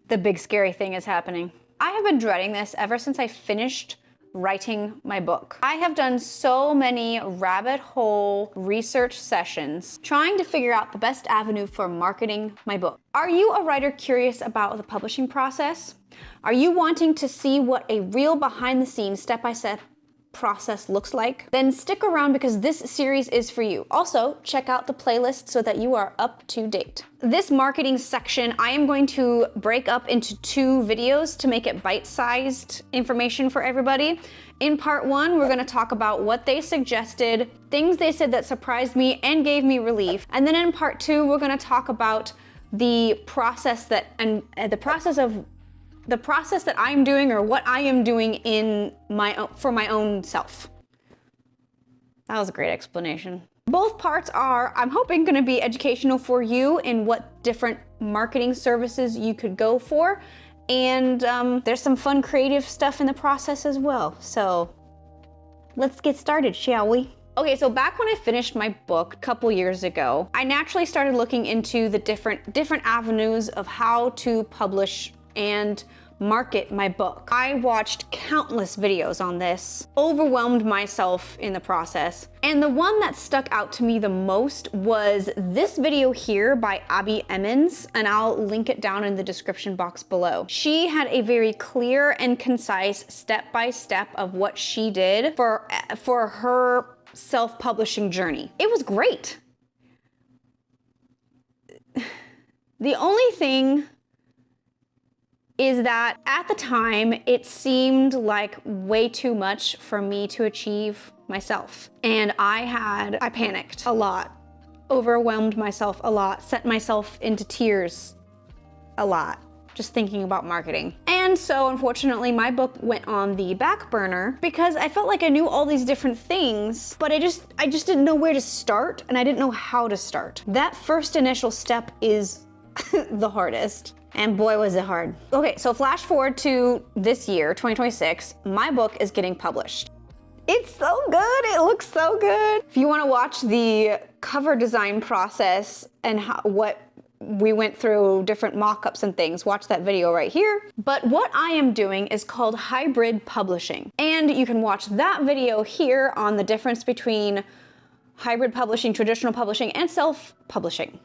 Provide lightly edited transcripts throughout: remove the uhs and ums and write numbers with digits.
the big scary thing is happening. I have been dreading this ever since I finished writing my book. I have done so many rabbit hole research sessions trying to figure out the best avenue for marketing my book. Are you a writer curious about the publishing process? Are you wanting to see what a real behind the scenes step-by-step process looks like? Then stick around because this series is for you. Also, check out the playlist so that you are up to date. This marketing section, I am going to break up into 2 videos to make it bite-sized information for everybody. In part 1, we're gonna talk about what they suggested, things they said that surprised me and gave me relief. And then in part 2, we're gonna talk about the process that I'm doing, or what I am doing in for my own self. That was a great explanation. Both parts are, I'm hoping, gonna be educational for you in what different marketing services you could go for. And there's some fun creative stuff in the process as well. So let's get started, shall we? Okay, so back when I finished my book a couple years ago, I naturally started looking into the different avenues of how to publish and market my book. I watched countless videos on this, overwhelmed myself in the process, and the one that stuck out to me the most was this video here by Abby Emmons, and I'll link it down in the description box below. She had a very clear and concise step-by-step of what she did for her self-publishing journey. It was great. The only thing is that at the time, it seemed like way too much for me to achieve myself. And I panicked a lot, overwhelmed myself a lot, sent myself into tears a lot, just thinking about marketing. And so unfortunately, my book went on the back burner because I felt like I knew all these different things, but I just didn't know where to start, and I didn't know how to start. That first initial step is the hardest. And boy, was it hard. Okay, so flash forward to this year, 2026, my book is getting published. It's so good, it looks so good. If you wanna watch the cover design process and what we went through, different mock-ups and things, watch that video right here. But what I am doing is called hybrid publishing. And you can watch that video here on the difference between hybrid publishing, traditional publishing, and self-publishing.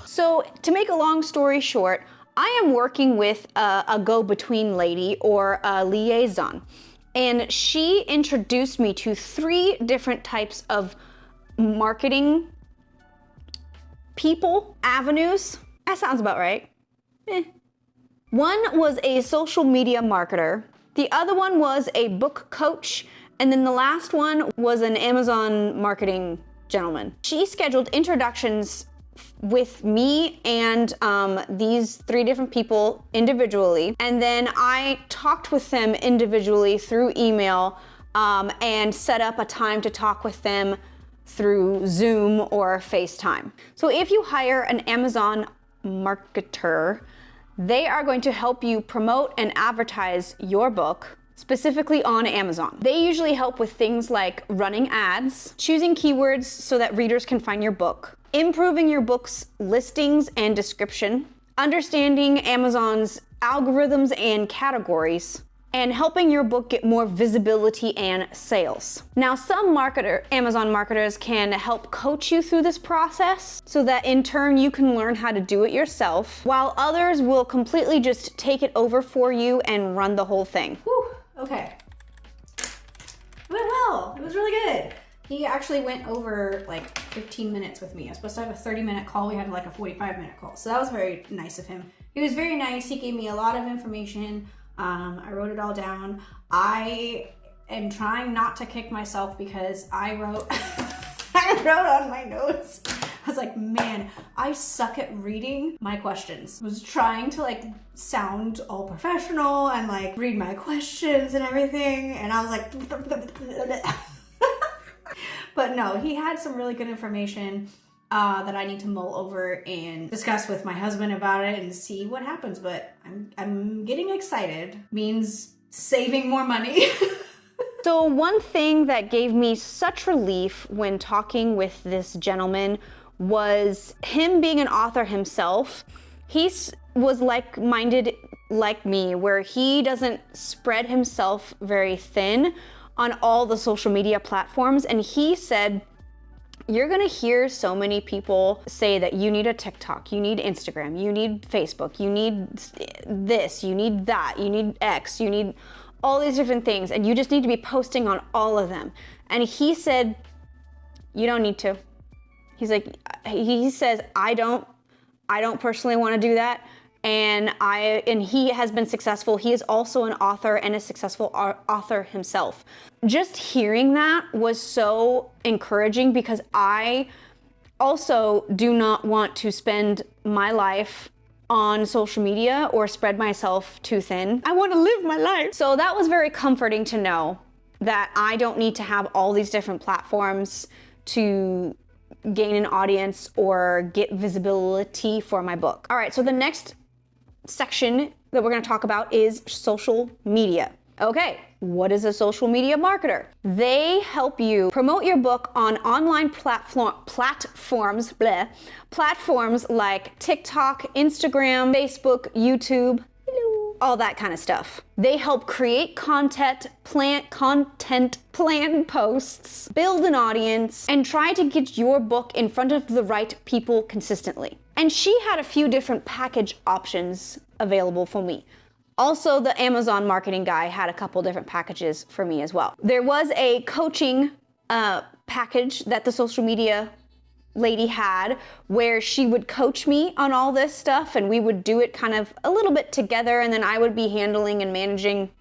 So to make a long story short, I am working with a go-between lady, or a liaison, and she introduced me to 3 different types of marketing avenues. That sounds about right. One was a social media marketer, the other one was a book coach, and then the last one was an Amazon marketing gentleman. She scheduled introductions with me and these 3 different people individually, and then I talked with them individually through email and set up a time to talk with them through Zoom or FaceTime. So if you hire an Amazon marketer, they are going to help you promote and advertise your book specifically on Amazon. They usually help with things like running ads, choosing keywords so that readers can find your book, improving your book's listings and description, understanding Amazon's algorithms and categories, and helping your book get more visibility and sales. Now, some Amazon marketers can help coach you through this process so that in turn you can learn how to do it yourself, while others will completely just take it over for you and run the whole thing. Whew, okay. It went well, it was really good. He actually went over like 15 minutes with me. I was supposed to have a 30-minute call. We had like a 45-minute call. So that was very nice of him. He was very nice. He gave me a lot of information. I wrote it all down. I am trying not to kick myself because I wrote on my notes. I was like, man, I suck at reading my questions. I was trying to like sound all professional and like read my questions and everything. And I was like, but no, he had some really good information that I need to mull over and discuss with my husband about it and see what happens. But I'm getting excited. Means saving more money. So one thing that gave me such relief when talking with this gentleman was him being an author himself. was like-minded like me, where he doesn't spread himself very thin on all the social media platforms. And he said, you're gonna hear so many people say that you need a TikTok, you need Instagram, you need Facebook, you need this, you need that, you need X, you need all these different things, and you just need to be posting on all of them. And he said, you don't need to. He's like, he says, I don't personally want to do that. And he has been successful. He is also an author and a successful author himself. Just hearing that was so encouraging, because I also do not want to spend my life on social media or spread myself too thin. I want to live my life. So that was very comforting to know that I don't need to have all these different platforms to gain an audience or get visibility for my book. All right, so the next section that we're going to talk about is social media. Okay, what is a social media marketer? They help you promote your book on online platforms like TikTok, Instagram, Facebook, YouTube, all that kind of stuff. They help create content, plan posts, build an audience, and try to get your book in front of the right people consistently. And she had a few different package options available for me. Also, the Amazon marketing guy had a couple different packages for me as well. There was a coaching package that the social media lady had, where she would coach me on all this stuff, and we would do it kind of a little bit together, and then I would be handling and managing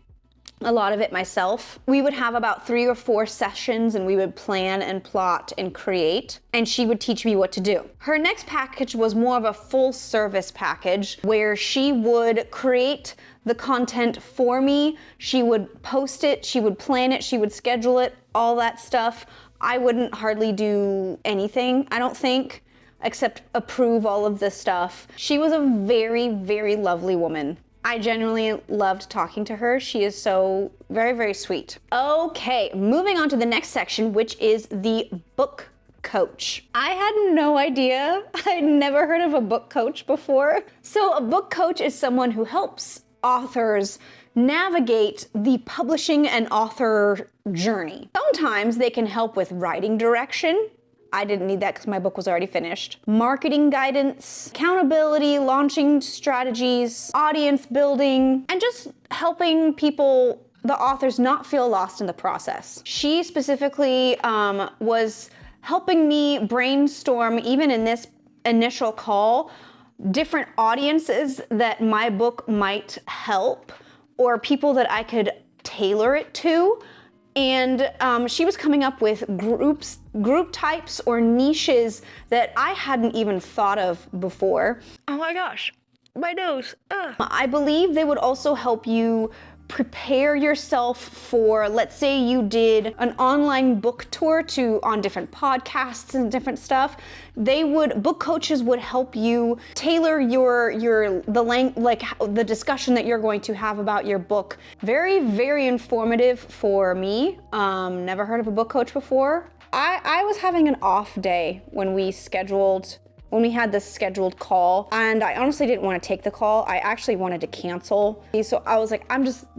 a lot of it myself. We would have about 3 or 4 sessions, and we would plan and plot and create, and she would teach me what to do. Her next package was more of a full service package, where she would create the content for me. She would post it, she would plan it, she would schedule it, all that stuff. I wouldn't hardly do anything, I don't think, except approve all of this stuff. She was a very, very lovely woman. I genuinely loved talking to her. She is so very, very sweet. Okay, moving on to the next section, which is the book coach. I had no idea. I'd never heard of a book coach before. So a book coach is someone who helps authors navigate the publishing and author journey. Sometimes they can help with writing direction. I didn't need that because my book was already finished. Marketing guidance, accountability, launching strategies, audience building, and just helping people, the authors, not feel lost in the process. She specifically was helping me brainstorm, even in this initial call, different audiences that my book might help, or people that I could tailor it to. And she was coming up with group types or niches that I hadn't even thought of before. Oh my gosh, my nose. Ugh. I believe they would also help you prepare yourself for, let's say you did an online book tour on different podcasts and different stuff. Book coaches would help you tailor the discussion that you're going to have about your book. Very, very informative for me. Never heard of a book coach before. I was having an off day when we had this scheduled call, and I honestly didn't want to take the call. I actually wanted to cancel. So I was like,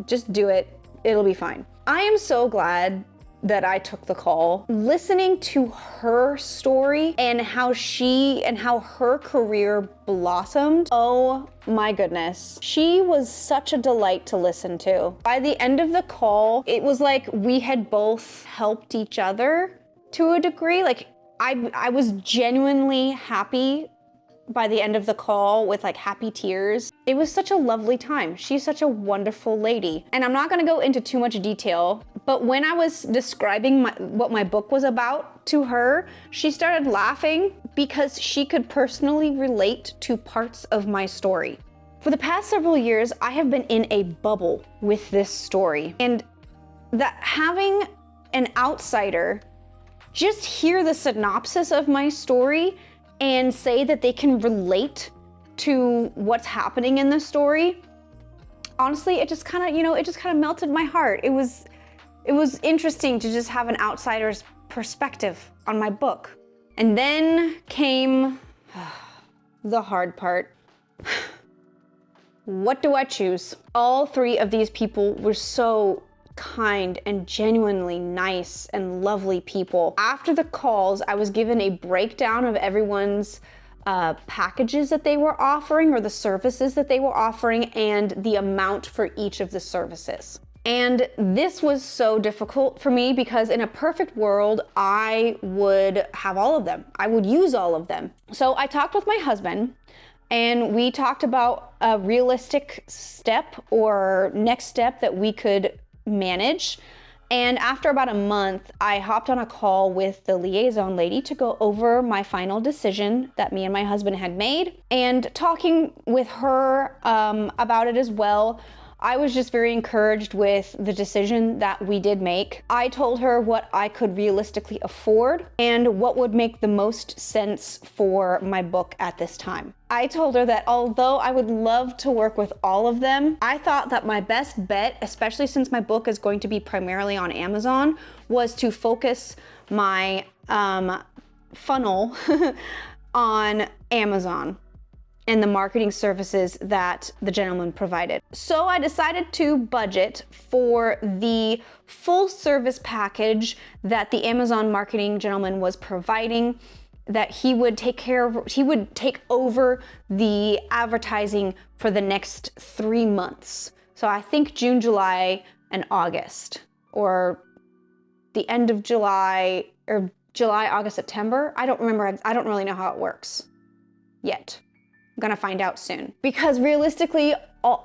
just do it. It'll be fine. I am so glad that I took the call. Listening to her story and how her career blossomed. Oh my goodness. She was such a delight to listen to. By the end of the call, it was like we had both helped each other to a degree. Like, I was genuinely happy by the end of the call, with like happy tears. It was such a lovely time. She's such a wonderful lady. And I'm not gonna go into too much detail, but when I was describing what my book was about to her, she started laughing because she could personally relate to parts of my story. For the past several years, I have been in a bubble with this story, and that having an outsider just hear the synopsis of my story and say that they can relate to what's happening in the story, honestly, it just kind of melted my heart. It was interesting to just have an outsider's perspective on my book. And then came the hard part. What do I choose? All three of these people were so kind and genuinely nice and lovely people. After the calls, I was given a breakdown of everyone's packages that they were offering, or the services that they were offering, and the amount for each of the services. And this was so difficult for me because in a perfect world, I would have all of them. I would use all of them. So I talked with my husband and we talked about a realistic step or next step that we could manage. And after about a month, I hopped on a call with the liaison lady to go over my final decision that me and my husband had made. And talking with her about it as well, I was just very encouraged with the decision that we did make. I told her what I could realistically afford and what would make the most sense for my book at this time. I told her that although I would love to work with all of them, I thought that my best bet, especially since my book is going to be primarily on Amazon, was to focus my funnel on Amazon and the marketing services that the gentleman provided. So I decided to budget for the full service package that the Amazon marketing gentleman was providing, that he would take over the advertising for the next 3 months. So I think June, July, and August, or the end of July, or July, August, September. I don't remember, I don't really know how it works yet. I'm gonna find out soon. Because realistically,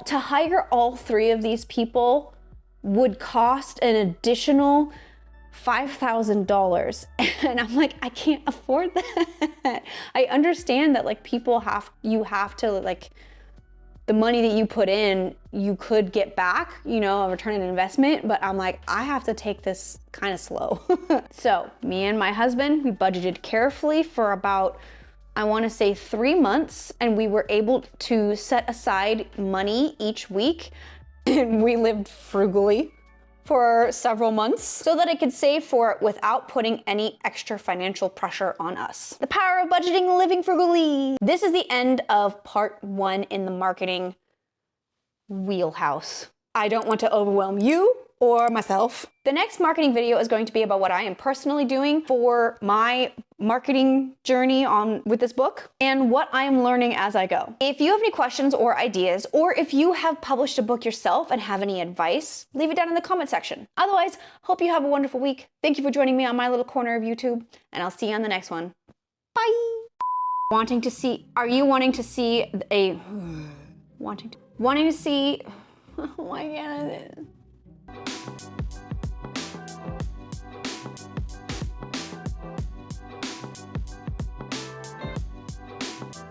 to hire all three of these people would cost an additional $5,000. And I'm like, I can't afford that. I understand that like you have to like, the money that you put in, you could get back, you know, a return on investment, but I'm like, I have to take this kind of slow. So me and my husband, we budgeted carefully for about, I want to say 3 months, and we were able to set aside money each week. And we lived frugally for several months so that I could save for it without putting any extra financial pressure on us. The power of budgeting and living frugally. This is the end of part 1 in the marketing wheelhouse. I don't want to overwhelm you or myself. The next marketing video is going to be about what I am personally doing for my marketing journey with this book and what I am learning as I go. If you have any questions or ideas, or if you have published a book yourself and have any advice, leave it down in the comment section. Otherwise, hope you have a wonderful week. Thank you for joining me on my little corner of YouTube, and I'll see you on the next one. Bye. Are you wanting to see a, wanting to see, oh my God.